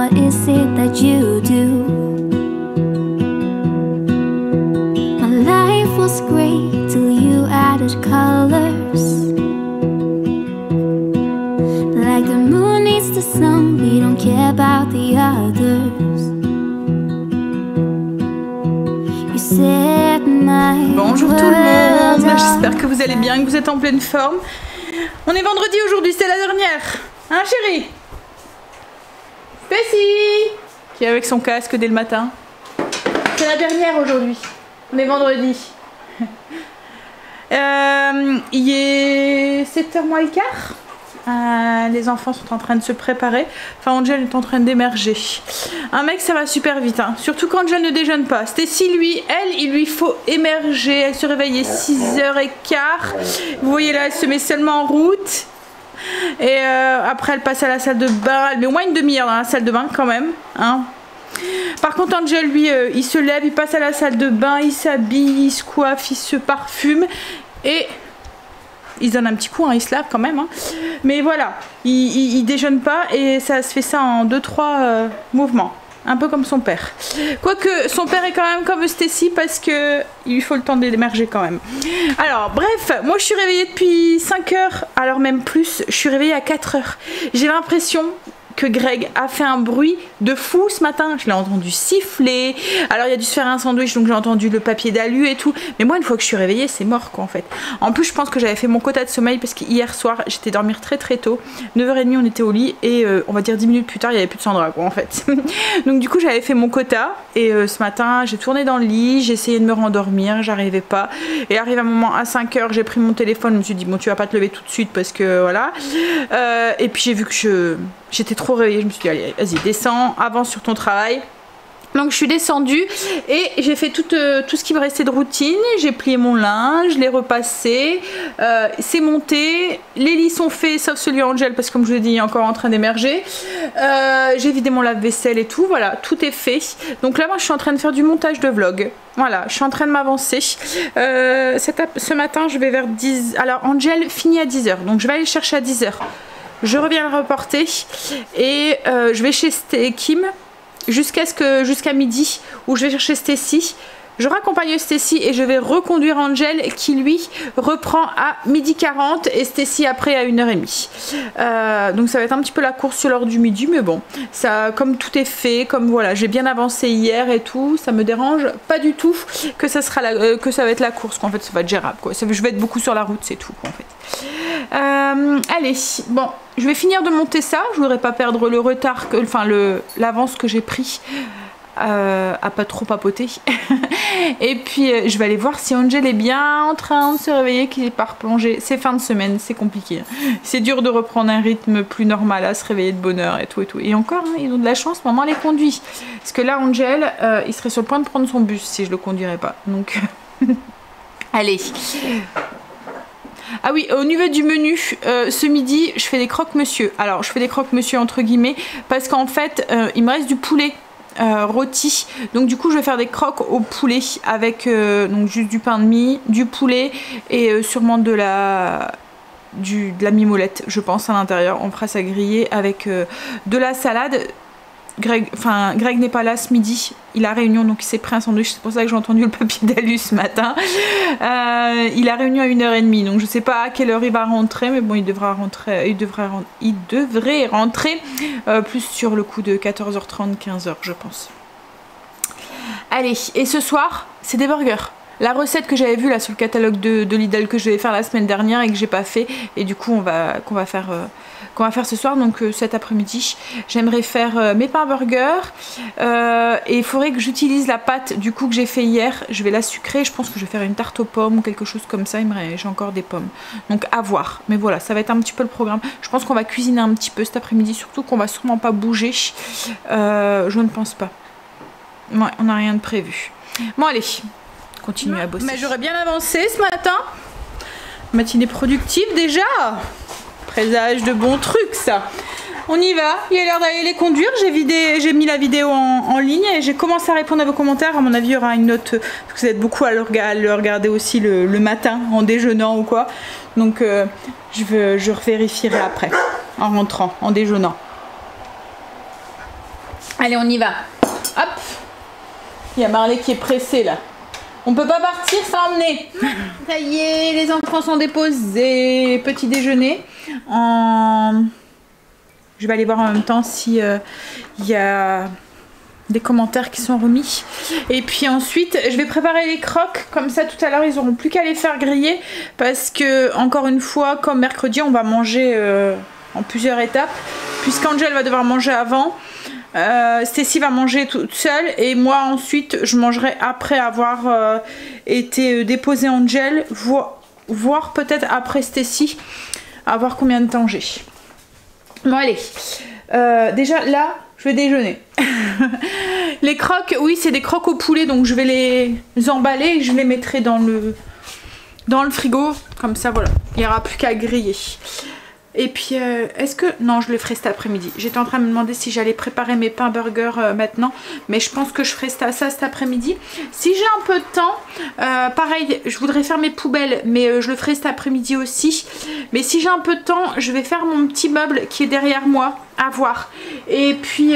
what is it that you do? My life was great till you added colors. Like the moon needs the sun, we don't care about the others. You set my Bonjour tout le monde, world j'espère que vous allez bien, que vous êtes en pleine forme. On est vendredi aujourd'hui, c'est la dernière. Hein chérie? Stacy qui est avec son casque dès le matin. C'est la dernière aujourd'hui. On est vendredi. Il est 7h moins le quart. Les enfants sont en train de se préparer. Enfin, Angel est en train d'émerger. Un mec, ça va super vite, hein. Surtout quand Angel ne déjeune pas. Stacy, lui, il lui faut émerger. Elle se réveille à 6h15. Vous voyez là, elle se met seulement en route. Et après, elle passe à la salle de bain. Elle met au moins une demi-heure dans la salle de bain quand même, hein. Par contre, Angel, lui, il se lève, il passe à la salle de bain, il s'habille, il se coiffe, il se parfume. Et il se donne un petit coup, hein, il se lave quand même, hein. Mais voilà, il déjeune pas et ça se fait ça en 2-3 mouvements. Un peu comme son père. Quoique son père est quand même comme Stacy parce que il lui faut le temps d'émerger quand même. Alors bref, moi je suis réveillée depuis 5h, alors même plus, je suis réveillée à 4h. J'ai l'impression que Greg a fait un bruit de fou ce matin. Je l'ai entendu siffler. Alors il a dû se faire un sandwich, donc j'ai entendu le papier d'alu et tout. Mais moi, une fois que je suis réveillée, c'est mort quoi en fait. En plus, je pense que j'avais fait mon quota de sommeil parce qu'hier soir, j'étais dormir très tôt. 9h30, on était au lit et on va dire 10 minutes plus tard, il n'y avait plus de Sandra quoi en fait. Donc du coup, j'avais fait mon quota et ce matin, j'ai tourné dans le lit, j'ai essayé de me rendormir, j'arrivais pas. Et arrive un moment à 5h, j'ai pris mon téléphone, je me suis dit bon, tu vas pas te lever tout de suite parce que voilà. Et puis j'ai vu que j'étais trop réveillée, je me suis dit allez, vas-y, descends, avance sur ton travail. Donc je suis descendue et j'ai fait tout ce qui me restait de routine. J'ai plié mon linge, je l'ai repassé, c'est monté, les lits sont faits sauf celui Angel parce que comme je vous l'ai dit, il est encore en train d'émerger. J'ai vidé mon lave-vaisselle et tout, voilà, tout est fait. Donc là moi je suis en train de faire du montage de vlog. Voilà, je suis en train de m'avancer. Ce matin je vais vers 10. Alors Angel finit à 10h, donc je vais aller le chercher à 10h. Je reviens le reporter et je vais chez Kim jusqu'à midi où je vais chercher Stacy. Je raccompagne Stacy et je vais reconduire Angel qui lui reprend à 12h40 et Stacy après à 1h30. Donc ça va être un petit peu la course sur l'heure du midi, mais bon, ça, comme tout est fait, comme voilà, j'ai bien avancé hier et tout, ça me dérange pas du tout que ça sera que ça va être la course, qu'en fait ça va être gérable quoi. Je vais être beaucoup sur la route, c'est tout quoi, en fait. Allez, bon, je vais finir de monter ça. Je voudrais pas perdre le retard, l'avance que j'ai pris. À pas trop papoter. Et puis je vais aller voir si Angel est bien en train de se réveiller, qu'il est pas replongé. C'est fin de semaine, c'est compliqué. C'est dur de reprendre un rythme plus normal, à se réveiller de bonne heure et tout et tout. Et encore, hein, ils ont de la chance, maman les conduit. Parce que là, Angel, il serait sur le point de prendre son bus si je le conduirais pas. Donc, allez. Ah oui, au niveau du menu, ce midi, je fais des croque-monsieur. Alors, je fais des croque-monsieur entre guillemets parce qu'en fait, il me reste du poulet rôti. Donc du coup, je vais faire des croques au poulet avec donc juste du pain de mie, du poulet et sûrement de la mimolette, je pense, à l'intérieur. On fera ça griller avec de la salade. Greg n'est pas là ce midi, il a réunion donc il s'est pris un sandwich, c'est pour ça que j'ai entendu le papier d'alu ce matin. Il a réunion à 1h30 donc je sais pas à quelle heure il va rentrer, mais bon il devrait rentrer plus sur le coup de 14h30, 15h je pense. Allez, et ce soir c'est des burgers. La recette que j'avais vue là sur le catalogue de Lidl que je devais faire la semaine dernière et que j'ai pas fait, et du coup qu'on va faire ce soir, donc cet après-midi j'aimerais faire mes pains burgers et il faudrait que j'utilise la pâte du coup que j'ai fait hier. Je vais la sucrer, je pense que je vais faire une tarte aux pommes ou quelque chose comme ça. J'ai encore des pommes, donc à voir, mais voilà, ça va être un petit peu le programme. Je pense qu'on va cuisiner un petit peu cet après-midi, surtout qu'on va sûrement pas bouger, je ne pense pas. Ouais, on n'a rien de prévu. Bon allez, continuer à bosser. Mais j'aurais bien avancé ce matin. Matinée productive déjà. Présage de bons trucs ça. On y va, il a l'air d'aller les conduire. J'ai mis la vidéo en ligne et j'ai commencé à répondre à vos commentaires. À mon avis il y aura une note, parce que vous êtes beaucoup à le regarder aussi le matin en déjeunant ou quoi. Donc je vérifierai après en rentrant, en déjeunant. Allez, on y va. Hop. Il y a Marley qui est pressée là. On peut pas partir sans emmener. Ça y est, les enfants sont déposés. Petit déjeuner. Je vais aller voir en même temps si y a des commentaires qui sont remis. Et puis ensuite, je vais préparer les croques. Comme ça, tout à l'heure, ils n'auront plus qu'à les faire griller. Parce que, encore une fois, comme mercredi, on va manger en plusieurs étapes. Puisqu'Angel va devoir manger avant. Stacy va manger toute seule et moi ensuite je mangerai après avoir été déposer Angel, voire peut-être après Stacy, à voir combien de temps j'ai. Bon allez, déjà là je vais déjeuner. Les croques, oui c'est des croques au poulet donc je vais les emballer et je les mettrai dans le frigo, comme ça voilà, il n'y aura plus qu'à griller. Et puis, est-ce que... Non, je le ferai cet après-midi. J'étais en train de me demander si j'allais préparer mes pains burgers maintenant. Mais je pense que je ferai ça cet après-midi. Si j'ai un peu de temps, pareil, je voudrais faire mes poubelles. Mais je le ferai cet après-midi aussi. Mais si j'ai un peu de temps, je vais faire mon petit meuble qui est derrière moi. À voir. Et puis,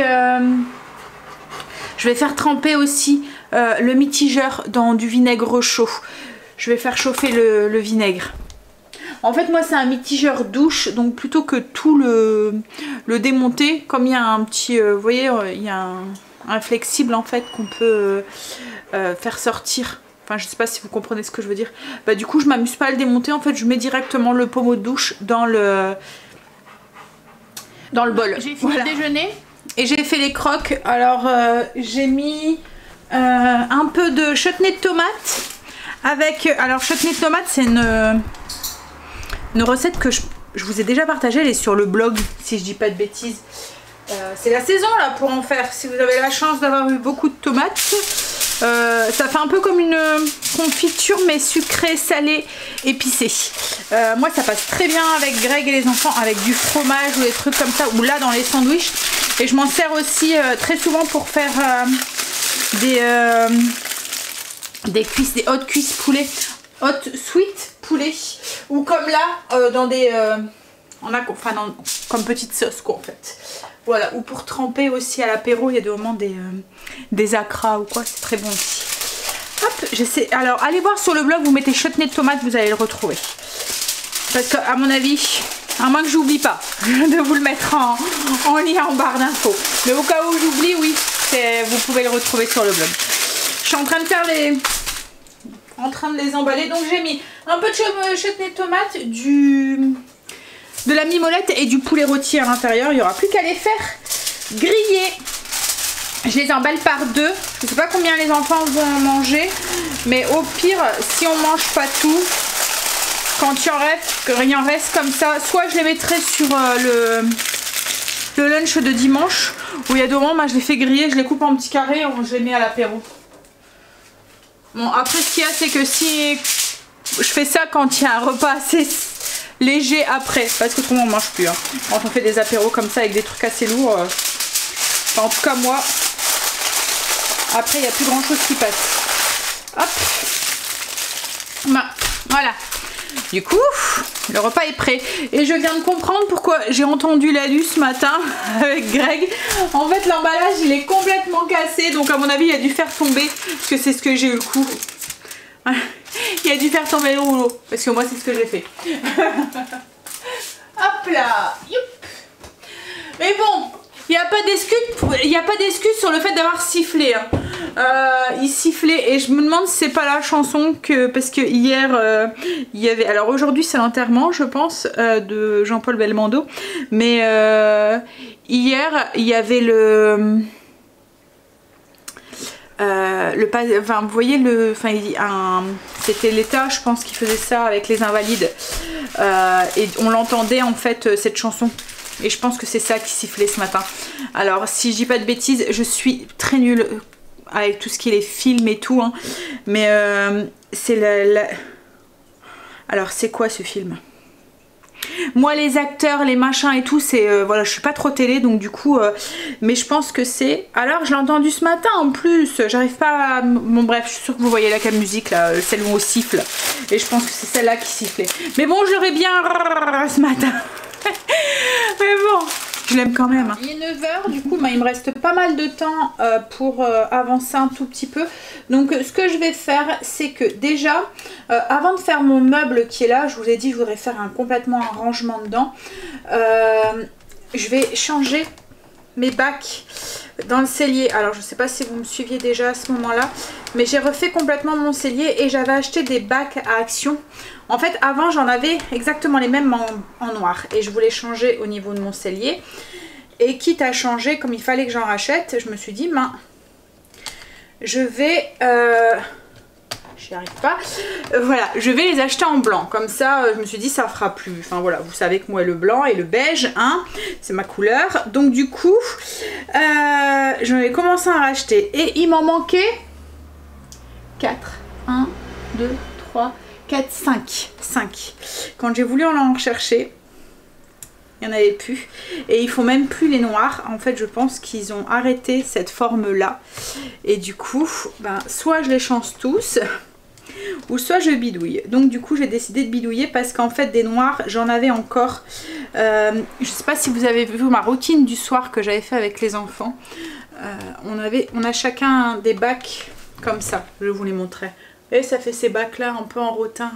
je vais faire tremper aussi le mitigeur dans du vinaigre chaud. Je vais faire chauffer le vinaigre. En fait moi c'est un mitigeur douche, donc plutôt que tout le démonter, comme il y a un petit, vous voyez, il y a un flexible en fait qu'on peut faire sortir. Enfin je sais pas si vous comprenez ce que je veux dire. Bah du coup je m'amuse pas à le démonter, en fait je mets directement le pommeau de douche dans le bol. J'ai fini le déjeuner et j'ai fait les croques. Alors j'ai mis un peu de chutney de tomate avec, alors chutney de tomate c'est une recette que je vous ai déjà partagée, elle est sur le blog si je dis pas de bêtises. C'est la saison là pour en faire, si vous avez la chance d'avoir eu beaucoup de tomates. Ça fait un peu comme une confiture mais sucrée, salée, épicée. Moi ça passe très bien avec Greg et les enfants, avec du fromage ou des trucs comme ça, ou là dans les sandwichs. Et je m'en sers aussi très souvent pour faire des cuisses, des hot cuisses poulet, hot sweet poulet, ou comme là dans des enfin comme petite sauce quoi en fait. Voilà, ou pour tremper aussi à l'apéro, il y a des moments des acras ou quoi, c'est très bon aussi. Hop, j'essaie. Alors allez voir sur le blog, vous mettez chutney de tomate, vous allez le retrouver. Parce que à mon avis, à moins que j'oublie pas de vous le mettre en lien en barre d'infos. Mais au cas où j'oublie, oui, vous pouvez le retrouver sur le blog. Je suis en train de faire les emballer, donc j'ai mis un peu de chutney de tomate, de la mimolette et du poulet rôti à l'intérieur. Il n'y aura plus qu'à les faire griller. Je les emballe par deux. Je ne sais pas combien les enfants vont en manger, mais au pire, si on mange pas tout, quand il en reste comme ça, soit je les mettrai sur le lunch de dimanche, où il y a deux moments, moi je les fais griller, je les coupe en petits carrés, je les mets à l'apéro. Bon, après ce qu'il y a, c'est que si je fais ça quand il y a un repas assez léger après, parce que autrement on mange plus. Hein. Quand on fait des apéros comme ça avec des trucs assez lourds, enfin, en tout cas moi, après il n'y a plus grand chose qui passe. Hop, ben, voilà. Du coup, le repas est prêt. Et je viens de comprendre pourquoi j'ai entendu l'alu ce matin avec Greg. En fait, l'emballage, il est complètement cassé. Donc, à mon avis, il a dû faire tomber. Parce que c'est ce que j'ai eu le coup. Il a dû faire tomber le rouleau. Parce que moi, c'est ce que j'ai fait. Hop là. Youp. Mais bon, il n'y a pas d'excuse sur le fait d'avoir sifflé. Hein. Il sifflait et je me demande si c'est pas la chanson que... Parce que hier, il y avait... Alors aujourd'hui c'est l'enterrement je pense de Jean-Paul Belmondo. Mais hier il y avait enfin vous voyez c'était l'État je pense qui faisait ça avec les invalides. Et on l'entendait en fait cette chanson. Et je pense que c'est ça qui sifflait ce matin. Alors si je dis pas de bêtises, je suis très nulle avec tout ce qui est les films et tout. Hein. Mais c'est Alors c'est quoi ce film? Moi les acteurs, les machins et tout, c'est... voilà, je suis pas trop télé donc du coup... mais je pense que c'est... Alors je l'ai entendu ce matin en plus. J'arrive pas à... Bon bref, je suis sûre que vous voyez la musique là, celle où on siffle. Et je pense que c'est celle-là qui sifflait. Mais bon, je l'aurais bien ce matin. Mais bon, Je l'aime quand même. Il est 9 h, du coup il me reste pas mal de temps pour avancer un tout petit peu. Donc ce que je vais faire, c'est que déjà, avant de faire mon meuble qui est là, je vous ai dit je voudrais faire complètement un rangement dedans. Je vais changer mes bacs dans le cellier. Alors je sais pas si vous me suiviez déjà à ce moment là, mais j'ai refait complètement mon cellier et j'avais acheté des bacs à action. En fait avant j'en avais exactement les mêmes en noir et je voulais changer au niveau de mon cellier, et quitte à changer, comme il fallait que j'en rachète, je me suis dit je vais j'y arrive pas, voilà, je vais les acheter en blanc, comme ça je me suis dit ça fera plus, enfin voilà, vous savez que moi le blanc et le beige, hein, c'est ma couleur, donc du coup j'en ai commencé à en racheter et il m'en manquait 4, 1, 2, 3, 4, 5, quand j'ai voulu en rechercher, il n'y en avait plus, et ils font même plus les noirs. En fait je pense qu'ils ont arrêté cette forme là, et du coup soit je les change tous, ou soit je bidouille. Donc du coup j'ai décidé de bidouiller parce qu'en fait des noirs j'en avais encore. Je sais pas si vous avez vu ma routine du soir que j'avais fait avec les enfants. On a chacun des bacs comme ça, je vous les montrais. Et ça fait ces bacs là un peu en rotin.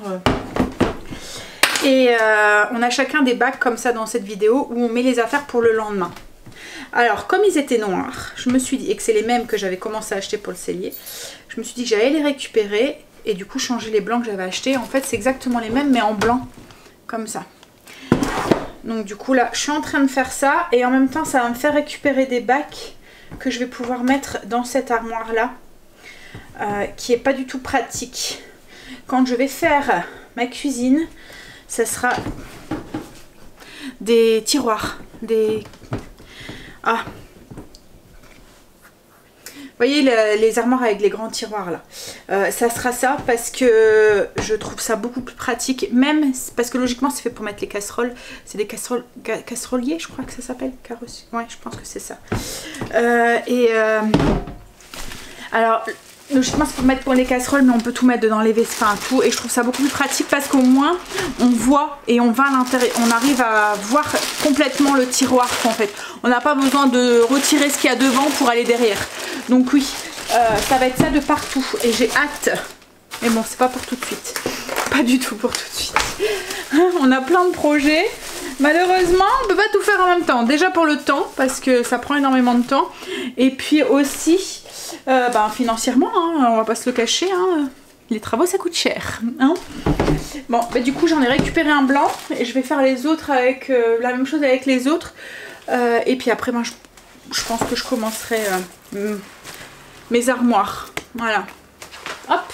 Et on a chacun des bacs comme ça dans cette vidéo où on met les affaires pour le lendemain. Alors comme ils étaient noirs, je me suis dit, et que c'est les mêmes que j'avais commencé à acheter pour le cellier, je me suis dit que j'allais les récupérer et du coup changer les blancs que j'avais achetés. En fait c'est exactement les mêmes mais en blanc, comme ça. Donc du coup là je suis en train de faire ça, et en même temps ça va me faire récupérer des bacs que je vais pouvoir mettre dans cette armoire là, qui est pas du tout pratique. Quand je vais faire ma cuisine, ça sera des tiroirs, vous voyez les armoires avec les grands tiroirs là, ça sera ça parce que je trouve ça beaucoup plus pratique, même parce que logiquement c'est fait pour mettre les casseroles, c'est des casseroliers je crois que ça s'appelle, ouais je pense que c'est ça, alors logiquement c'est pour mettre pour les casseroles, mais on peut tout mettre dedans, les vespins, tout, et je trouve ça beaucoup plus pratique parce qu'au moins on voit et on va à l'intérieur, on arrive à voir complètement le tiroir en fait. On n'a pas besoin de retirer ce qu'il y a devant pour aller derrière. Donc oui, ça va être ça de partout et j'ai hâte. Mais bon, c'est pas pour tout de suite. Pas du tout pour tout de suite. On a plein de projets. Malheureusement, on peut pas tout faire en même temps. Déjà pour le temps, parce que ça prend énormément de temps. Et puis aussi, financièrement, hein, on va pas se le cacher. Hein, les travaux, ça coûte cher. Hein. Bon, du coup, j'en ai récupéré un blanc. Et je vais faire les autres avec la même chose avec les autres. Et puis après, je pense que je commencerai mes armoires. Voilà. Hop.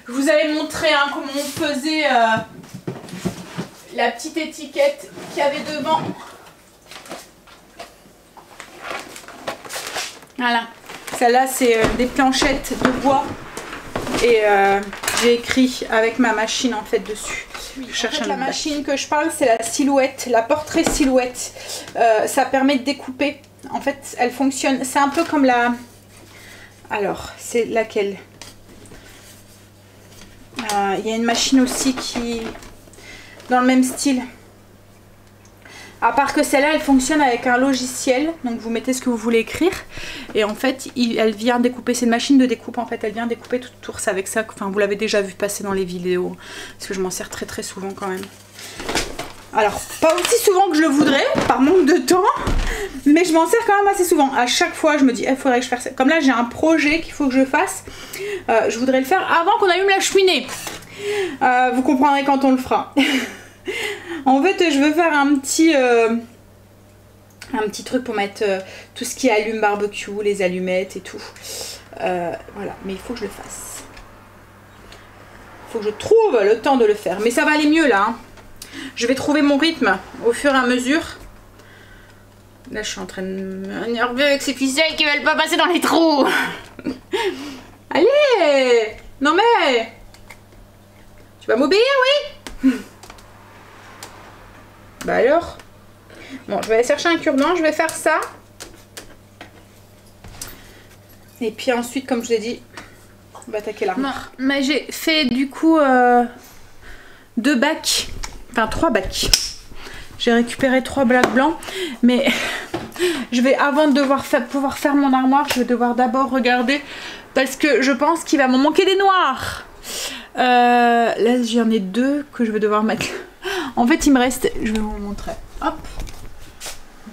Je vous avais montré comment on faisait la petite étiquette qu'il y avait devant. Voilà. Celle-là, c'est des planchettes de bois. Et j'ai écrit avec ma machine en fait dessus. Je cherche la machine que je parle, c'est la silhouette, la portrait silhouette. Ça permet de découper. En fait, elle fonctionne. C'est un peu comme la... Alors, c'est laquelle? Il y a une machine aussi qui... dans le même style. À part que celle-là, elle fonctionne avec un logiciel. Donc vous mettez ce que vous voulez écrire. Et en fait, elle vient découper. C'est une machine de découpe en fait. Elle vient découper tout autour. C'est avec ça. Enfin, vous l'avez déjà vu passer dans les vidéos. Parce que je m'en sers très très souvent quand même. Alors, pas aussi souvent que je le voudrais, par manque de temps. Mais je m'en sers quand même assez souvent. À chaque fois, je me dis, il faudrait que je fasse ça. Comme là, j'ai un projet qu'il faut que je fasse. Je voudrais le faire avant qu'on allume la cheminée. Vous comprendrez quand on le fera. En fait, je veux faire un petit truc pour mettre tout ce qui allume barbecue, les allumettes et tout. Voilà, mais il faut que je le fasse. Il faut que je trouve le temps de le faire. Mais ça va aller mieux là. Hein. Je vais trouver mon rythme au fur et à mesure. Là, je suis en train de m'énerver avec ces ficelles qui veulent pas passer dans les trous. Allez! Non mais... Tu vas m'obéir, oui? Bah alors? Bon, je vais aller chercher un cure-dent, je vais faire ça. Et puis ensuite, comme je l'ai dit, on va attaquer l'armoire. Non, mais j'ai fait du coup 2 bacs, enfin 3 bacs. J'ai récupéré 3 blagues blancs, mais je vais, avant de pouvoir faire mon armoire, je vais devoir d'abord regarder parce que je pense qu'il va m'en manquer des noirs. Là j'en ai 2 que je vais devoir mettre. En fait il me reste, je vais vous montrer, hop,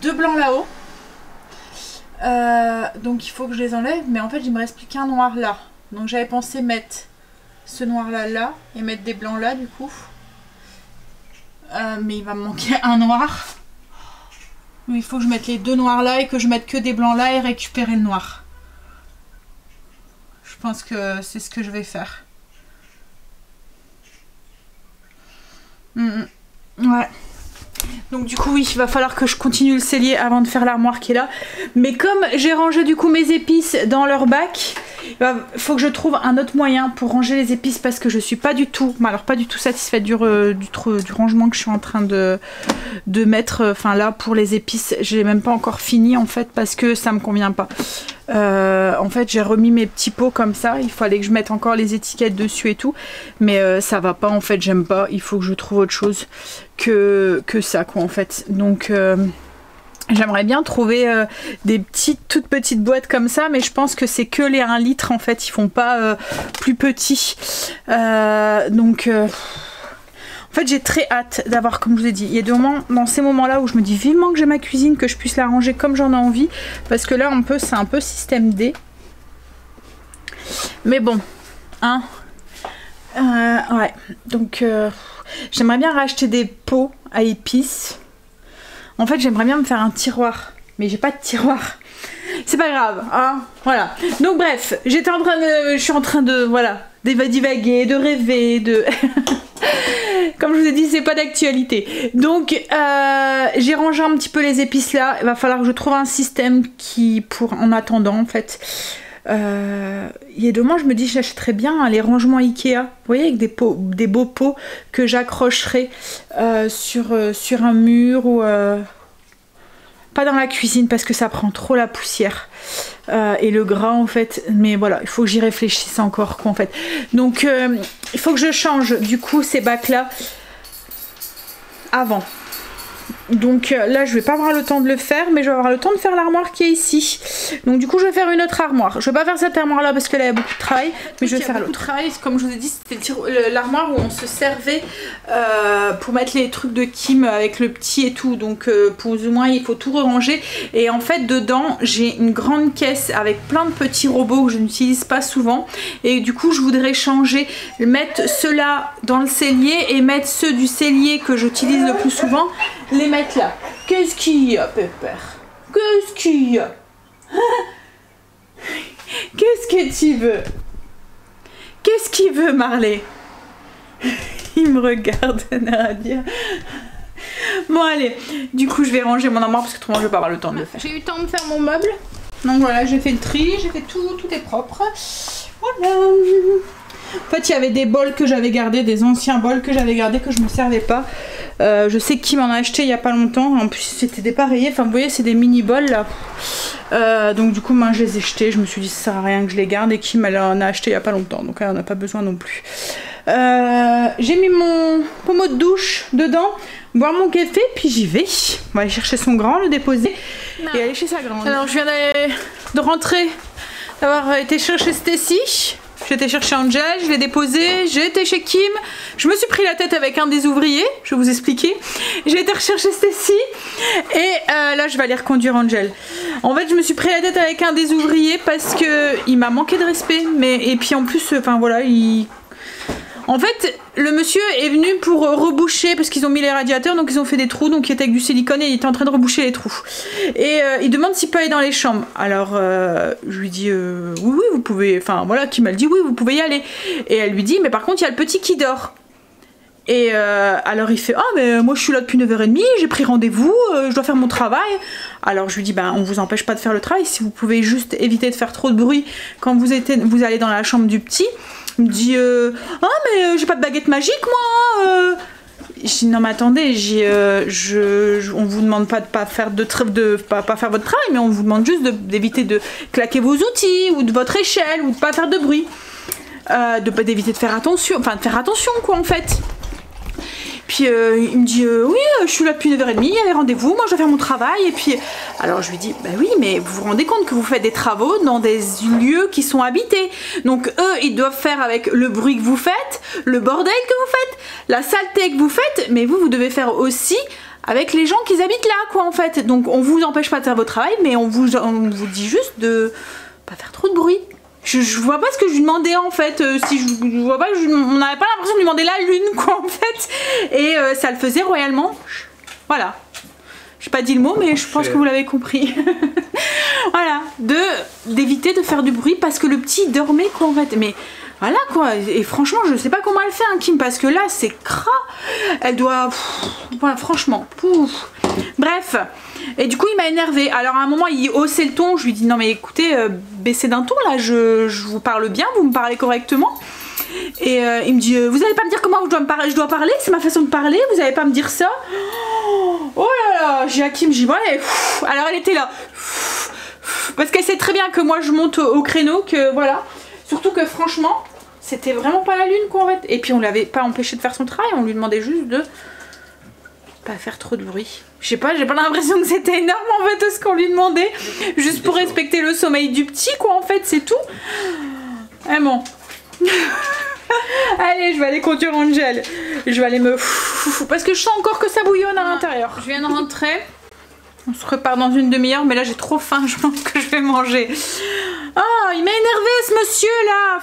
2 blancs là-haut. Donc il faut que je les enlève, mais en fait il me reste plus qu'un noir là. Donc j'avais pensé mettre ce noir là et mettre des blancs là du coup. Mais il va me manquer un noir. Il faut que je mette les 2 noirs là et que je mette que des blancs là et récupérer le noir. Je pense que c'est ce que je vais faire. Ouais. Donc du coup oui, il va falloir que je continue le cellier avant de faire l'armoire qui est là. Mais comme j'ai rangé du coup mes épices dans leur bac, il faut que je trouve un autre moyen pour ranger les épices parce que je suis pas du tout, alors pas du tout satisfaite du rangement que je suis en train de mettre. Enfin là pour les épices, j'ai même pas encore fini en fait parce que ça me convient pas. En fait j'ai remis mes petits pots comme ça, il fallait que je mette encore les étiquettes dessus et tout, mais ça va pas en fait, j'aime pas, il faut que je trouve autre chose que ça quoi en fait. Donc j'aimerais bien trouver des toutes petites boîtes comme ça, mais je pense que c'est que les 1 litre en fait, ils font pas plus petits. Donc en fait j'ai très hâte d'avoir, comme je vous ai dit, il y a des moments, dans ces moments là où je me dis vivement que j'ai ma cuisine, que je puisse la ranger comme j'en ai envie, parce que là c'est un peu système D. Mais bon, hein, ouais, donc j'aimerais bien racheter des pots à épices. En fait j'aimerais bien me faire un tiroir, mais j'ai pas de tiroir. C'est pas grave, hein, voilà. Donc bref, je suis en train de, voilà, divaguer, de rêver, de... Comme je vous ai dit, c'est pas d'actualité. Donc j'ai rangé un petit peu les épices là. Il va falloir que je trouve un système en attendant en fait. Il y a 2 mois, je me dis j'achèterais bien les rangements Ikea. Vous voyez, avec des beaux pots que j'accrocherai sur un mur ou... pas dans la cuisine parce que ça prend trop la poussière et le gras en fait, mais voilà, il faut que j'y réfléchisse encore quoi en fait. Donc il faut que je change du coup ces bacs là avant. Donc là je vais pas avoir le temps de le faire, mais je vais avoir le temps de faire l'armoire qui est ici. Donc du coup je vais faire une autre armoire. Je vais pas faire cette armoire là parce qu'elle a beaucoup de travail, mais je vais faire l'autre. Comme je vous ai dit, c'était l'armoire où on se servait pour mettre les trucs de Kim avec le petit et tout. Donc plus ou moins il faut tout ranger. Et en fait dedans j'ai une grande caisse avec plein de petits robots que je n'utilise pas souvent. Et du coup je voudrais changer, mettre ceux-là dans le cellier et mettre ceux du cellier que j'utilise le plus souvent, les mettre là. Qu'est-ce qu'il y a, Pépère? Qu'est-ce qu'il y a? Qu'est-ce que tu veux? Qu'est-ce qu'il veut, Marley? Il me regarde, n'a à dire. Bon, allez. Du coup, je vais ranger mon armoire parce que autrement, je vais pas avoir le temps de le faire. J'ai eu le temps de faire mon meuble. Donc voilà, j'ai fait le tri, j'ai fait tout est propre. Voilà. En fait, il y avait des bols que j'avais gardés, des anciens bols que j'avais gardés que je me servais pas. Je sais qui m'en a acheté il y a pas longtemps. En plus, c'était dépareillé. Enfin, vous voyez, c'est des mini bols là. Donc, du coup, moi, je les ai jetés. Je me suis dit, ça sert à rien que je les garde. Et Kim, elle en a acheté il y a pas longtemps. Donc, elle en a pas besoin non plus. J'ai mis mon pommeau de douche dedans, boire mon café, puis j'y vais. On va aller chercher son grand, le déposer et aller chez sa grande. Alors, je viens de rentrer, d'avoir été chercher Stacy. J'étais chercher Angel, je l'ai déposé, j'ai été chez Kim, je me suis pris la tête avec un des ouvriers, je vais vous expliquer. J'ai été rechercher Stacy et là je vais aller reconduire Angel. En fait je me suis pris la tête avec un des ouvriers parce que il m'a manqué de respect, et puis en plus, enfin voilà, en fait, le monsieur est venu pour reboucher parce qu'ils ont mis les radiateurs, donc ils ont fait des trous, donc il était avec du silicone et il était en train de reboucher les trous. Et il demande s'il peut aller dans les chambres. Alors je lui dis oui, vous pouvez. Enfin voilà, qui m'a dit oui, vous pouvez y aller. Et elle lui dit mais par contre il y a le petit qui dort. Et alors il fait ah mais moi je suis là depuis 9h30, j'ai pris rendez-vous, je dois faire mon travail. Alors je lui dis ben on vous empêche pas de faire le travail, si vous pouvez juste éviter de faire trop de bruit quand vous allez dans la chambre du petit. Il me dit ah mais j'ai pas de baguette magique moi. Je dis non mais attendez, on vous demande pas de pas faire pas faire votre travail, mais on vous demande juste d'éviter de claquer vos outils ou de votre échelle ou de pas faire de bruit, d'éviter de faire attention, enfin de faire attention quoi en fait. Puis il me dit oui, je suis là depuis 9h30, il y avait rendez-vous, moi je dois faire mon travail. Et puis alors je lui dis bah oui, mais vous vous rendez compte que vous faites des travaux dans des lieux qui sont habités. Donc eux ils doivent faire avec le bruit que vous faites, le bordel que vous faites, la saleté que vous faites, mais vous devez faire aussi avec les gens qui habitent là quoi en fait. Donc on vous empêche pas de faire votre travail, mais on vous dit juste de pas faire trop de bruit. Je vois pas ce que je lui demandais en fait, si je vois pas, on n'avait pas l'impression de lui demander la lune quoi en fait. Et ça le faisait royalement. Voilà. J'ai pas dit le mot mais je pense que vous l'avez compris. Voilà, d'éviter de faire du bruit parce que le petit dormait quoi en fait. Mais voilà quoi, et franchement je sais pas comment elle fait hein, Kim, parce que là c'est gras. Elle doit... voilà, franchement. Pouf. Bref. Et du coup il m'a énervé. Alors à un moment il haussait le ton, je lui dis non mais écoutez, baissez d'un ton là, je vous parle bien, vous me parlez correctement. Et il me dit vous allez pas me dire comment je dois parler, c'est ma façon de parler, vous allez pas me dire ça. Oh là là, j'ai à Kim, j'y vois. Alors elle était là. Parce qu'elle sait très bien que moi je monte au créneau, que voilà. Surtout que franchement, c'était vraiment pas la lune quoi en fait. Et puis on l'avait pas empêché de faire son travail, on lui demandait juste de pas faire trop de bruit. Je sais pas, j'ai pas l'impression que c'était énorme en fait ce qu'on lui demandait. Juste pour respecter le sommeil du petit quoi en fait, c'est tout. Et bon. Allez, je vais aller conduire Angel. Je vais aller me... parce que je sens encore que ça bouillonne à l'intérieur. Je viens de rentrer. On se repart dans une demi-heure, mais là j'ai trop faim, je pense que je vais manger. Oh, il m'a énervé ce monsieur là.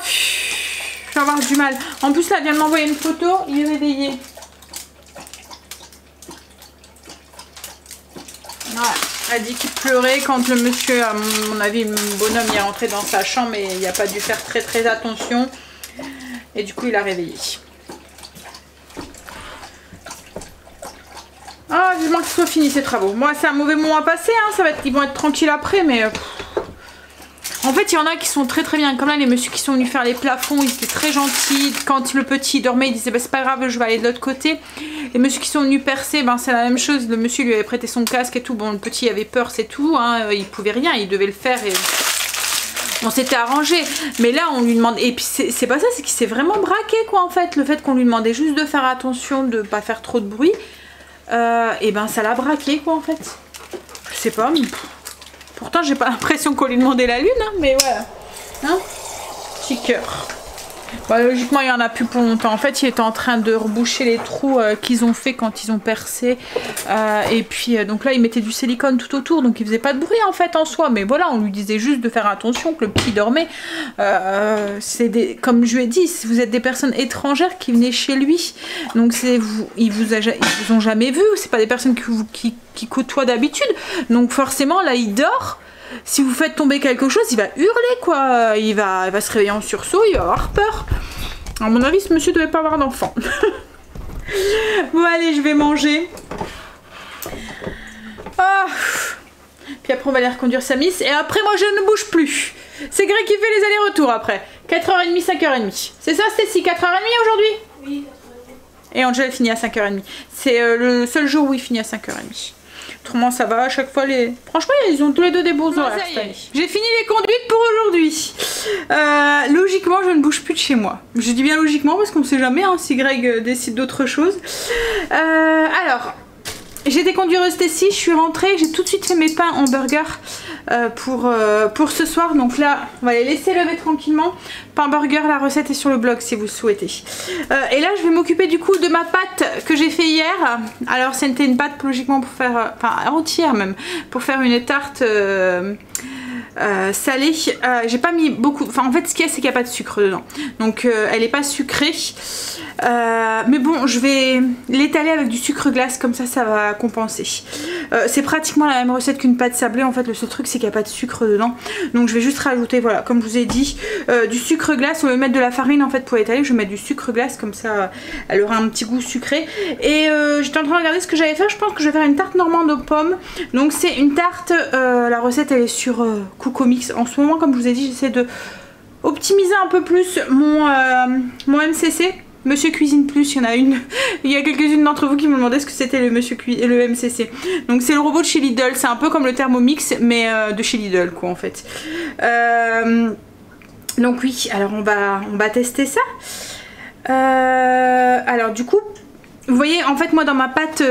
Je vais avoir du mal. En plus là, il vient de m'envoyer une photo, il est réveillé. Voilà. Elle a dit qu'il pleurait quand le monsieur, à mon avis, le bonhomme, il est rentré dans sa chambre et il n'a pas dû faire très attention. Et du coup, il a réveillé. Ah, vivement qu'ils soient finis ces travaux. Moi, c'est un mauvais moment à passer, hein. Ils vont être tranquilles après, mais... En fait, il y en a qui sont très bien. Comme là, les messieurs qui sont venus faire les plafonds, ils étaient très gentils. Quand le petit dormait, il disait bah, c'est pas grave, je vais aller de l'autre côté. Les messieurs qui sont venus percer, ben, c'est la même chose. Le monsieur lui avait prêté son casque et tout. Bon, le petit avait peur, c'est tout. Hein. Il pouvait rien, il devait le faire et... on s'était arrangé. Mais là, on lui demande... Et puis, c'est pas ça, c'est qu'il s'est vraiment braqué, quoi, en fait. Le fait qu'on lui demandait juste de faire attention, de pas faire trop de bruit. Et ben, ça l'a braqué, quoi, en fait. Je sais pas, mais... Pourtant, j'ai pas l'impression qu'on lui demandait la lune, hein, mais voilà. Hein, petit cœur. Bon, logiquement, il y en a plus pour longtemps. En fait, il était en train de reboucher les trous qu'ils ont fait quand ils ont percé. Et puis, donc là, il mettait du silicone tout autour, donc il faisait pas de bruit en fait en soi. Mais voilà, on lui disait juste de faire attention, que le petit dormait. Comme je lui ai dit, vous êtes des personnes étrangères qui venaient chez lui. Donc ils vous ont jamais vu. C'est pas des personnes qui côtoient d'habitude. Donc forcément, là, il dort. Si vous faites tomber quelque chose, il va hurler quoi. Il va se réveiller en sursaut, il va avoir peur. À mon avis, ce monsieur devait pas avoir d'enfant. Bon allez, je vais manger. Ah. Puis après on va aller reconduire Samis. Et après moi je ne bouge plus. C'est Greg qui fait les allers-retours après. 4h30, 5h30. C'est ça Stécie, 4h30 aujourd'hui? Oui, 4h30. Et Angel finit à 5h30. C'est le seul jour où il finit à 5h30. Autrement ça va à chaque fois franchement ils ont tous les deux des beaux horaires cette année. J'ai fini les conduites pour aujourd'hui. Logiquement je ne bouge plus de chez moi. Je dis bien logiquement parce qu'on ne sait jamais hein, si Greg décide d'autre chose. Alors j'ai été conduire Stécie, je suis rentrée, j'ai tout de suite fait mes pains en burger pour ce soir. Donc là on va les laisser lever tranquillement. Pain burger, la recette est sur le blog si vous le souhaitez. Et là je vais m'occuper du coup de ma pâte que j'ai fait hier. Alors c'était une pâte logiquement pour faire, enfin entière même, pour faire une tarte salée. J'ai pas mis beaucoup, enfin en fait ce qu'il y a c'est qu'il n'y a pas de sucre dedans. Donc elle est pas sucrée. Mais bon je vais l'étaler avec du sucre glace, comme ça va compenser. C'est pratiquement la même recette qu'une pâte sablée en fait, le seul truc c'est qu'il n'y a pas de sucre dedans. Donc je vais juste rajouter, voilà, comme je vous ai dit, du sucre glace. Au lieu de mettre de la farine en fait pour étaler, je vais mettre du sucre glace, comme ça elle aura un petit goût sucré. Et j'étais en train de regarder ce que j'allais faire. Je pense que je vais faire une tarte normande aux pommes. Donc c'est une tarte, la recette elle est sur Coocomix. En ce moment comme je vous ai dit j'essaie de optimiser un peu plus mon MCC. Monsieur Cuisine Plus, il y en a une. Il y a quelques-unes d'entre vous qui me demandaient ce que c'était le MCC. Donc c'est le robot de chez Lidl. C'est un peu comme le Thermomix, mais de chez Lidl, quoi, en fait. Donc oui, alors on va tester ça. Alors du coup, vous voyez, en fait, moi dans ma pâte,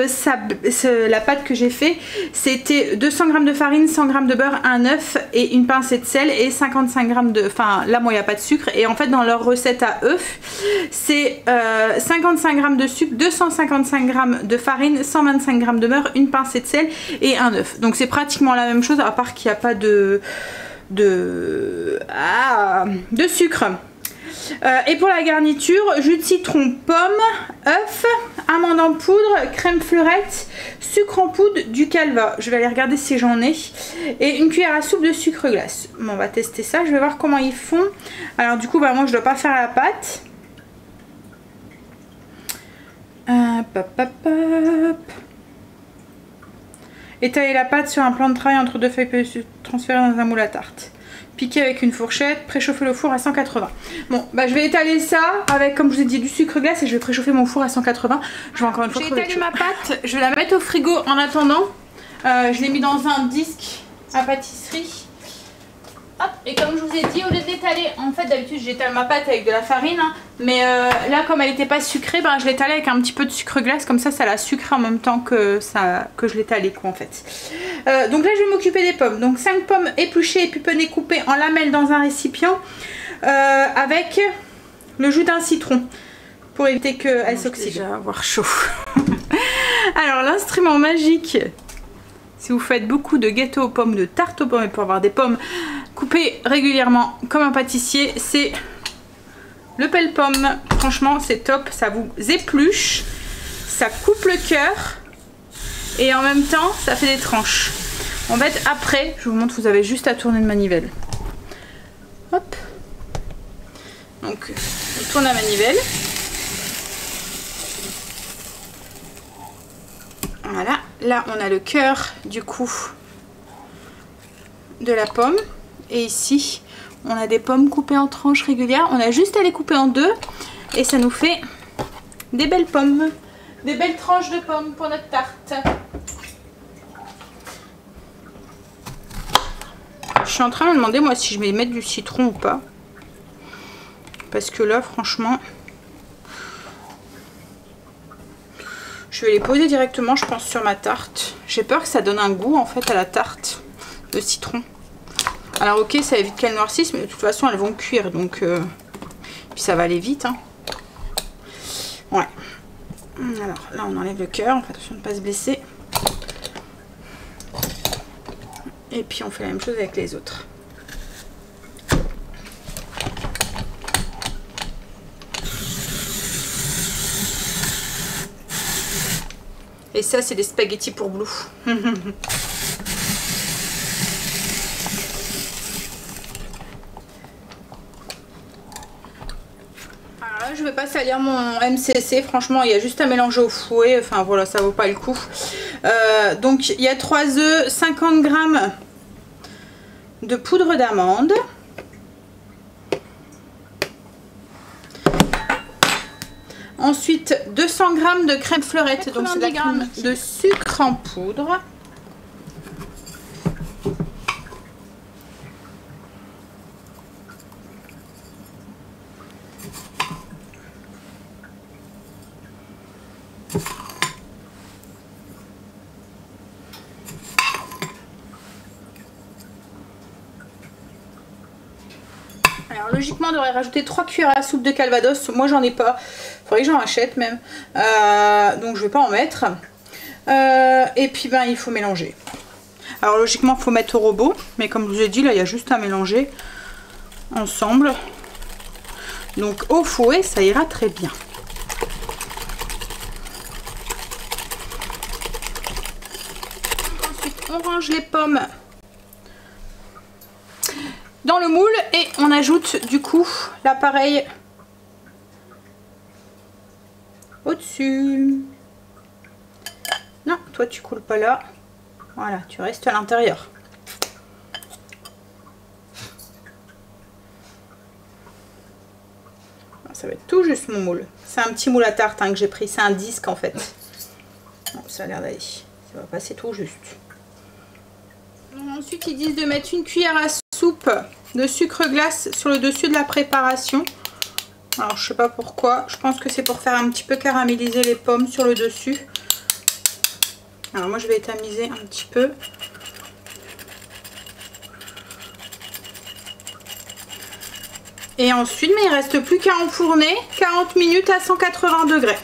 la pâte que j'ai fait, c'était 200 g de farine, 100 g de beurre, un œuf et une pincée de sel et 55 g de... Enfin, là, moi, il n'y a pas de sucre. Et en fait, dans leur recette à œufs, c'est 55 g de sucre, 255 g de farine, 125 g de beurre, une pincée de sel et un œuf. Donc, c'est pratiquement la même chose, à part qu'il n'y a pas de sucre. Et pour la garniture, jus de citron, pomme, œuf, amande en poudre, crème fleurette, sucre en poudre, du calva. Je vais aller regarder si j'en ai. Et une cuillère à soupe de sucre glace. Bon, on va tester ça. Je vais voir comment ils font. Alors du coup, bah, moi je dois pas faire la pâte. Étaler la pâte sur un plan de travail entre deux feuilles transférées dans un moule à tarte. Piquer avec une fourchette, préchauffer le four à 180. Bon, bah je vais étaler ça avec, comme je vous ai dit, du sucre glace et je vais préchauffer mon four à 180. Je vais encore une fois. J'ai étalé ma pâte, je vais la mettre au frigo en attendant. Je l'ai mis dans un disque à pâtisserie. Hop, et comme je vous ai dit, au lieu de l'étaler, en fait d'habitude j'étale ma pâte avec de la farine, hein, mais là comme elle n'était pas sucrée, ben, je l'étalais avec un petit peu de sucre glace, comme ça la sucre en même temps que je l'étalais quoi en fait. Donc là je vais m'occuper des pommes, donc 5 pommes épluchées, épuisées, coupées en lamelles dans un récipient avec le jus d'un citron pour éviter qu'elle s'oxyde. Déjà avoir chaud. Alors l'instrument magique, si vous faites beaucoup de gâteaux aux pommes, de tartes aux pommes et pour avoir des pommes coupées régulièrement comme un pâtissier, c'est le pelle-pomme. Franchement c'est top, ça vous épluche, ça coupe le cœur et en même temps ça fait des tranches. En fait après, je vous montre, vous avez juste à tourner le manivelle. Hop. Donc on tourne la manivelle. Voilà, là on a le cœur du coup de la pomme et ici on a des pommes coupées en tranches régulières. On a juste à les couper en deux et ça nous fait des belles pommes, des belles tranches de pommes pour notre tarte. Je suis en train de me demander moi si je vais mettre du citron ou pas, parce que là franchement je vais les poser directement, je pense, sur ma tarte. J'ai peur que ça donne un goût en fait à la tarte, le citron. Alors ok, ça évite qu'elles noircissent, mais de toute façon elles vont cuire, donc puis ça va aller vite, hein. Ouais. Alors là on enlève le cœur, on fait attention de ne pas se blesser. Et puis on fait la même chose avec les autres. Et ça c'est des spaghettis pour Blue. Alors là je vais pas salir mon MCC, franchement il y a juste à mélanger au fouet, enfin voilà, ça vaut pas le coup. Donc il y a 3 œufs, 50 g de poudre d'amande. Ensuite 200 g de crème fleurette, donc c'est de la crème de sucre en poudre. Alors logiquement on devrait rajouter 3 cuillères à soupe de calvados. Moi j'en ai pas, faudrait que j'en achète même, donc je vais pas en mettre. Et puis ben il faut mélanger. Alors logiquement il faut mettre au robot, mais comme je vous ai dit là il y a juste à mélanger ensemble. Donc au fouet ça ira très bien. Ensuite on range les pommes dans le moule et on ajoute du coup l'appareil au-dessus. Non, toi tu coules pas là. Voilà, tu restes à l'intérieur. Ça va être tout juste mon moule. C'est un petit moule à tarte hein, que j'ai pris. C'est un disque en fait. Bon, ça a l'air d'aller. Ça va passer tout juste. Ensuite ils disent de mettre une cuillère à soupe de sucre glace sur le dessus de la préparation. Alors je sais pas pourquoi, je pense que c'est pour faire un petit peu caraméliser les pommes sur le dessus. Alors moi je vais tamiser un petit peu. Et ensuite, mais il reste plus qu'à enfourner 40 minutes à 180 degrés.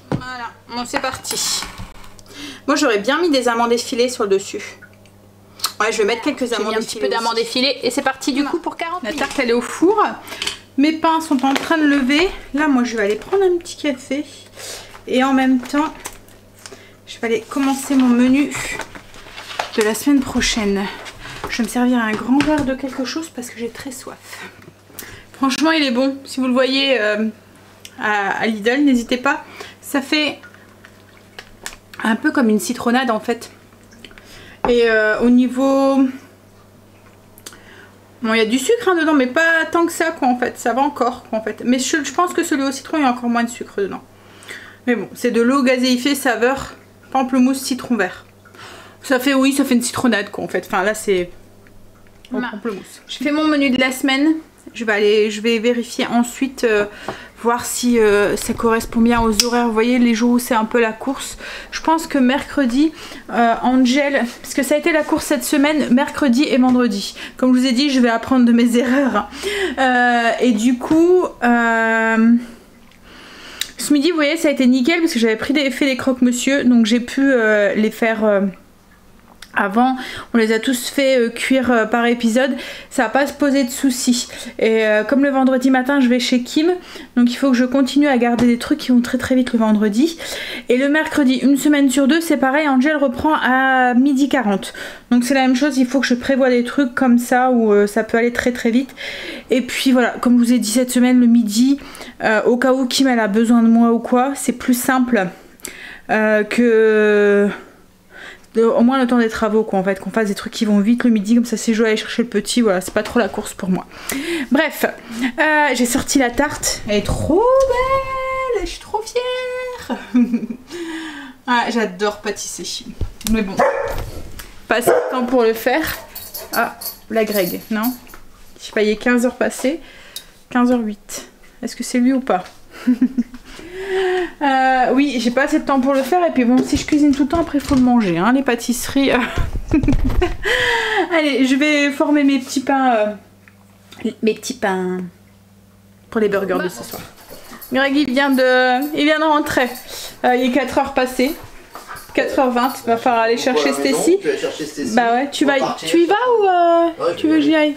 Voilà, bon c'est parti. Moi j'aurais bien mis des amandes effilées sur le dessus. Ouais, je vais mettre quelques amandes effilées. Un petit peu d'amandes effilées et c'est parti du coup pour 40 minutes. La tarte elle est au four. Mes pains sont en train de lever. Là moi je vais aller prendre un petit café. Et en même temps, je vais aller commencer mon menu de la semaine prochaine. Je vais me servir un grand verre de quelque chose parce que j'ai très soif. Franchement il est bon. Si vous le voyez à Lidl, n'hésitez pas. Ça fait un peu comme une citronnade en fait. Et au niveau... Bon, il y a du sucre hein, dedans, mais pas tant que ça quoi en fait. Ça va encore quoi en fait. Mais je pense que celui au citron, il y a encore moins de sucre dedans. Mais bon, c'est de l'eau gazéifiée saveur pamplemousse citron vert. Ça fait, oui, ça fait une citronnade quoi en fait. Enfin là c'est... pamplemousse. Je fais mon menu de la semaine. Je vais vérifier ensuite, voir si ça correspond bien aux horaires. Vous voyez, les jours où c'est un peu la course. Je pense que mercredi, Angel, parce que ça a été la course cette semaine, mercredi et vendredi. Comme je vous ai dit, je vais apprendre de mes erreurs. Et du coup, ce midi, vous voyez, ça a été nickel parce que j'avais fait les croque-monsieur. Donc j'ai pu les faire... Avant, on les a tous fait cuire par épisode, ça va pas se poser de soucis. Et comme le vendredi matin je vais chez Kim, donc il faut que je continue à garder des trucs qui vont très très vite le vendredi. Et le mercredi, une semaine sur deux, c'est pareil, Angel reprend à 12h40. Donc c'est la même chose, il faut que je prévoie des trucs comme ça où ça peut aller très très vite. Et puis voilà, comme je vous ai dit cette semaine, le midi, au cas où Kim elle a besoin de moi ou quoi, c'est plus simple que... au moins le temps des travaux quoi en fait, qu'on fasse des trucs qui vont vite le midi, comme ça c'est jouer à aller chercher le petit, voilà, c'est pas trop la course pour moi. Bref, j'ai sorti la tarte, elle est trop belle, je suis trop fière. Ah, j'adore pâtisser, mais bon, pas assez de temps pour le faire. Ah, la Greg, non, je sais pas, il est 15h passé, 15h08, est-ce que c'est lui ou pas? Oui, j'ai pas assez de temps pour le faire et puis bon, si je cuisine tout le temps après il faut le manger hein, les pâtisseries. Allez, je vais former mes petits pains pour les burgers de ce soir. Greg il vient de rentrer, il est 4h passées, 4h20, il va falloir aller chercher Stacy. Bah ouais, tu y vas ou ouais, tu veux que j'y aille?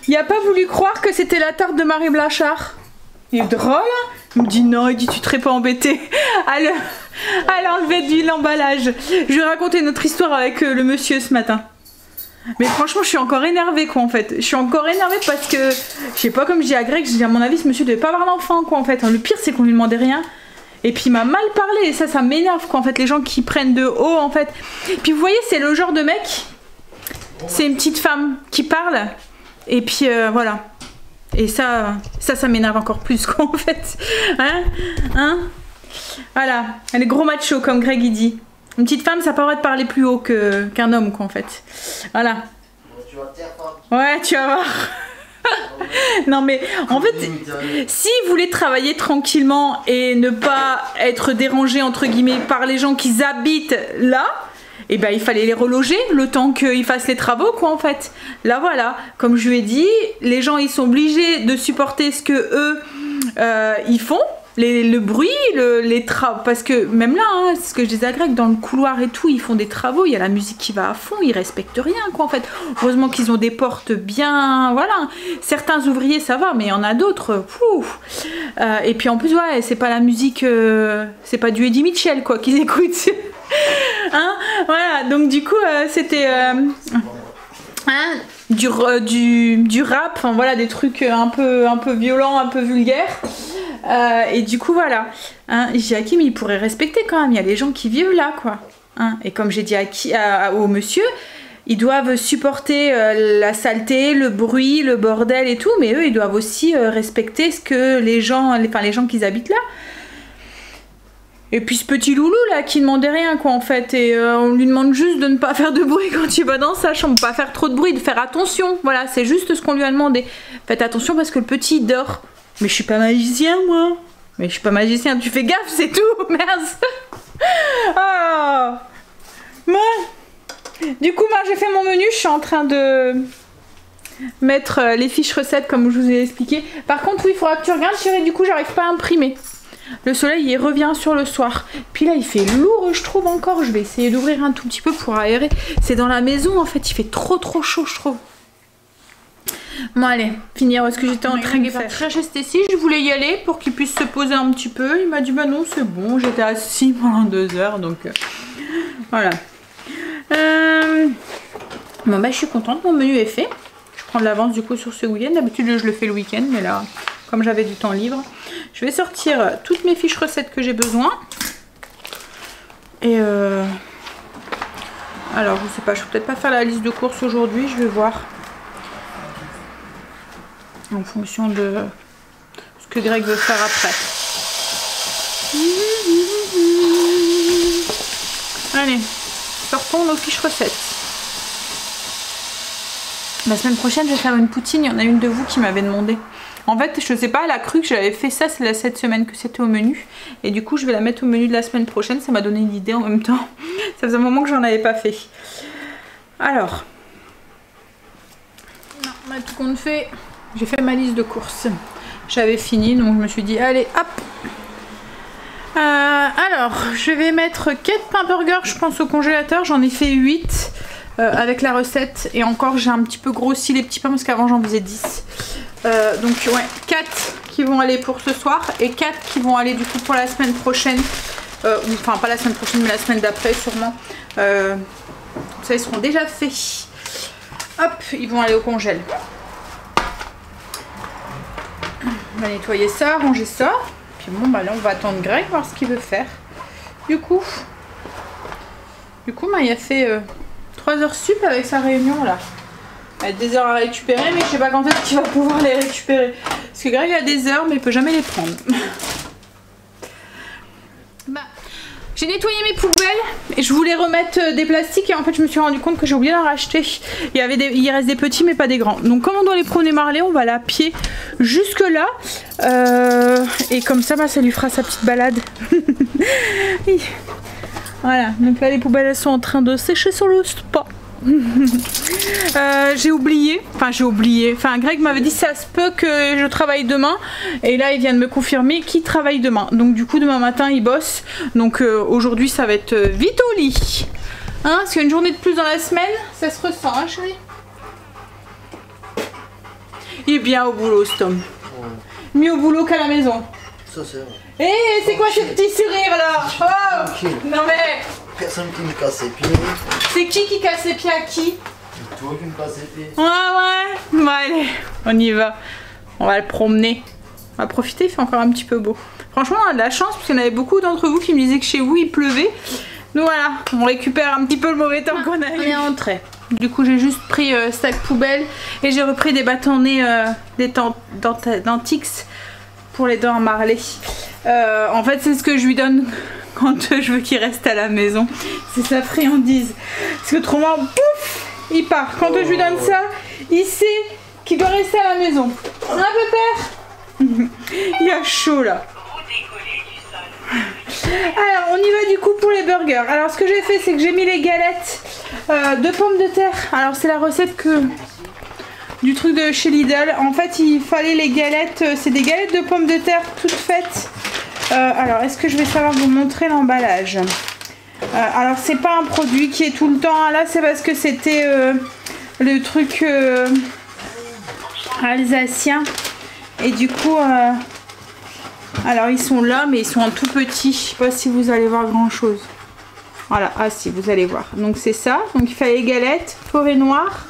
Il a pas voulu croire que c'était la tarte de Marie Blanchard. Il est drôle, il me dit non, il dit tu te serais pas embêté à l'enlever de l'emballage. Je vais raconter notre histoire avec le monsieur ce matin. Mais franchement je suis encore énervée quoi en fait. Je suis encore énervée parce que, je sais pas, comme je dis à Greg, je dis à mon avis ce monsieur devait pas avoir d'enfant quoi en fait. Le pire c'est qu'on lui demandait rien. Et puis il m'a mal parlé et ça m'énerve quoi en fait, les gens qui prennent de haut en fait. Puis vous voyez c'est le genre de mec, c'est une petite femme qui parle et puis voilà. Et ça m'énerve encore plus quoi en fait. Hein voilà, elle est gros macho comme Greg il dit. Une petite femme ça n'a pas le droit de parler plus haut qu'un homme quoi en fait. Voilà. Ouais, tu vas voir. Non mais en fait, si vous voulez travailler tranquillement et ne pas être dérangé entre guillemets par les gens qui habitent là, et ben il fallait les reloger le temps qu'ils fassent les travaux quoi en fait. Là voilà, comme je lui ai dit, les gens ils sont obligés de supporter ce que eux ils font, le bruit, les travaux, parce que même là, hein, c'est ce que je disais à Greg, dans le couloir et tout, ils font des travaux, il y a la musique qui va à fond, ils respectent rien quoi en fait. Heureusement qu'ils ont des portes bien, voilà. Certains ouvriers ça va, mais il y en a d'autres. Et puis en plus ouais, c'est pas la musique, c'est pas du Eddie Mitchell quoi qu'ils écoutent. Hein, voilà, donc du coup c'était du rap, enfin voilà, des trucs un peu violents, un peu vulgaires. Et du coup voilà, hein, Hakim il pourrait respecter quand même, il y a les gens qui vivent là quoi. Hein, et comme j'ai dit au monsieur, ils doivent supporter la saleté, le bruit, le bordel et tout, mais eux ils doivent aussi respecter ce que les gens qui habitent là. Et puis ce petit loulou là qui demandait rien quoi en fait, et on lui demande juste de ne pas faire de bruit quand il va dans sa chambre, pas faire trop de bruit, de faire attention, voilà, c'est juste ce qu'on lui a demandé. Faites attention parce que le petit il dort. Mais je suis pas magicien moi. Mais je suis pas magicien, tu fais gaffe, c'est tout, merde. Oh. Bon. Du coup, moi j'ai fait mon menu, je suis en train de mettre les fiches recettes comme je vous ai expliqué. Par contre, oui, il faudra que tu regardes, chérie, du coup, j'arrive pas à imprimer. Le soleil, il revient sur le soir. Puis là, il fait lourd, je trouve encore. Je vais essayer d'ouvrir un tout petit peu pour aérer. C'est dans la maison, en fait, il fait trop chaud, je trouve. Bon, allez, finir ce que j'étais en train de faire. Je restais ici, je voulais y aller pour qu'il puisse se poser un petit peu. Il m'a dit, bah non, c'est bon, j'étais assis pendant 2 heures, donc voilà. Bon bah je suis contente, mon menu est fait. Je prends de l'avance du coup sur ce week-end. D'habitude je le fais le week-end, mais là comme j'avais du temps libre, je vais sortir toutes mes fiches recettes que j'ai besoin. Et alors je sais pas, je vais peut-être pas faire la liste de courses aujourd'hui, je vais voir en fonction de ce que Greg veut faire après. Allez, sortons nos fiches recettes. La semaine prochaine, je vais faire une poutine. Il y en a une de vous qui m'avait demandé. En fait, je sais pas, elle a cru que j'avais fait ça, c'est cette semaine que c'était au menu. Et du coup, je vais la mettre au menu de la semaine prochaine. Ça m'a donné une idée en même temps. Ça faisait un moment que j'en avais pas fait. Alors. Non, on a tout compte fait. J'ai fait ma liste de courses. J'avais fini, donc je me suis dit, allez, hop. Alors, je vais mettre 4 pains burgers, je pense, au congélateur. J'en ai fait 8 avec la recette. Et encore, j'ai un petit peu grossi les petits pains parce qu'avant, j'en faisais 10. Donc, ouais, 4 qui vont aller pour ce soir et 4 qui vont aller du coup pour la semaine prochaine. Enfin, pas la semaine prochaine, mais la semaine d'après, sûrement. Ça, ils seront déjà faits. Hop, ils vont aller au congèle. On va nettoyer ça, ranger ça. Puis bon, bah là, on va attendre Greg, voir ce qu'il veut faire. Du coup, bah, il a fait 3 heures sup avec sa réunion là. Il a des heures à récupérer, mais je sais pas quand est-ce qu'il va pouvoir les récupérer. Parce que Greg a des heures, mais il peut jamais les prendre. Bah, j'ai nettoyé mes poubelles et je voulais remettre des plastiques et en fait je me suis rendu compte que j'ai oublié d'en racheter. Il reste des petits mais pas des grands. Donc comme on doit les promener Marley, on va aller à pied jusque là. Et comme ça, bah, ça lui fera sa petite balade. Voilà, donc là les poubelles elles sont en train de sécher sur le spa. J'ai oublié, Greg m'avait dit ça se peut que je travaille demain et là il vient de me confirmer qu'il travaille demain, donc du coup demain matin il bosse, donc aujourd'hui ça va être vite au lit, hein, parce qu'une journée de plus dans la semaine ça se ressent, hein chérie. Il est bien au boulot ce Tom, mieux au boulot qu'à la maison. Ça c'est vrai. Eh, c'est quoi ce petit sourire là? Oh, non mais personne qui me casse les pieds. C'est qui casse les pieds à qui? C'est toi qui me casse les pieds. Ouais. Bon allez, on y va. On va le promener. On va profiter, il fait encore un petit peu beau. Franchement, on a de la chance parce qu'il y en avait beaucoup d'entre vous qui me disaient que chez vous il pleuvait. Donc voilà, on récupère un petit peu le mauvais temps qu'on a eu. On est rentré. Du coup, j'ai juste pris sac poubelle et j'ai repris des bâtonnets des Dentix pour les dents à Marley. En fait, c'est ce que je lui donne quand je veux qu'il reste à la maison. C'est sa friandise. Parce que autrement, pouf, il part. Quand je lui donne ça, il sait qu'il doit rester à la maison. Un peu père. Il a chaud là. Alors, on y va du coup pour les burgers. Alors, ce que j'ai fait, c'est que j'ai mis les galettes de pommes de terre. Alors, c'est la recette du truc de chez Lidl. En fait, il fallait les galettes. C'est des galettes de pommes de terre toutes faites. Alors, est-ce que je vais savoir vous montrer l'emballage? Alors, c'est pas un produit qui est tout le temps là, c'est parce que c'était le truc alsacien. Et du coup, alors ils sont là, mais ils sont en tout petit. Je sais pas si vous allez voir grand chose. Voilà, ah si, vous allez voir. Donc, c'est ça. Donc, il fallait les galettes, forêt noire,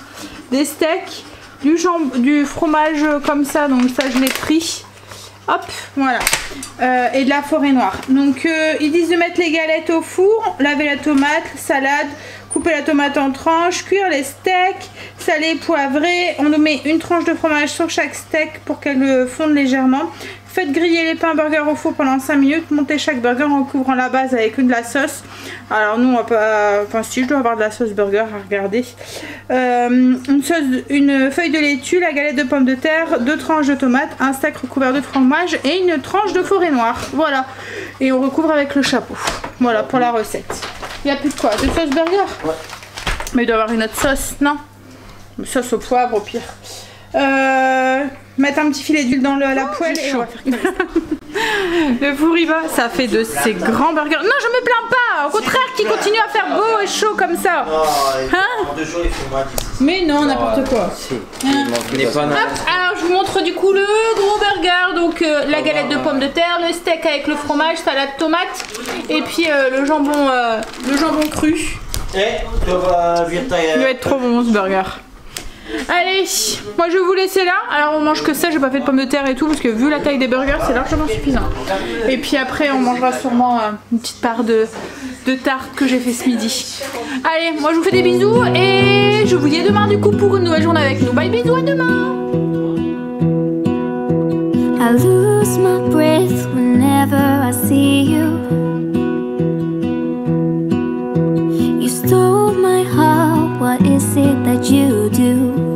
des steaks, du fromage comme ça. Donc, ça, je l'ai pris. Hop, voilà. Et de la forêt noire. Donc ils disent de mettre les galettes au four, laver la tomate, salade, couper la tomate en tranches, cuire les steaks, salés, poivrés. On nous met une tranche de fromage sur chaque steak pour qu'elle fonde légèrement. Faites griller les pains burgers au four pendant 5 minutes. Montez chaque burger en couvrant la base avec de la sauce. Alors nous on va pas... Enfin si, je dois avoir de la sauce burger à regarder. Une feuille de laitue, la galette de pommes de terre, 2 tranches de tomates, un steak recouvert de fromage et une tranche de forêt noire. Voilà. Et on recouvre avec le chapeau. Voilà pour la recette. Il n'y a plus de quoi? De sauce burger? Ouais. Mais il doit y avoir une autre sauce, non? Une sauce au poivre au pire. Mettre un petit filet d'huile dans la poêle et on va faire comme ça. Le four y va, ça fait de ces grands burgers. Non, je me plains pas, au contraire, qui continue à faire beau et chaud comme ça. En 2 jours, il faut moins 10. Mais non, n'importe quoi. Pas Hop, alors je vous montre du coup le gros burger, donc la galette de pommes de terre, le steak avec le fromage, salade tomate et puis le jambon cru. Tu vas virer ta... Il va être trop bon ce burger. Allez, moi je vais vous laisser là. Alors on mange que ça, j'ai pas fait de pommes de terre et tout parce que vu la taille des burgers c'est largement suffisant. Et puis après on mangera sûrement une petite part de tarte que j'ai fait ce midi. Allez, moi je vous fais des bisous et je vous dis à demain du coup pour une nouvelle journée avec nous. Bye, bisous, à demain. I lose my breath whenever I see you. You stole my heart, what is it that you do?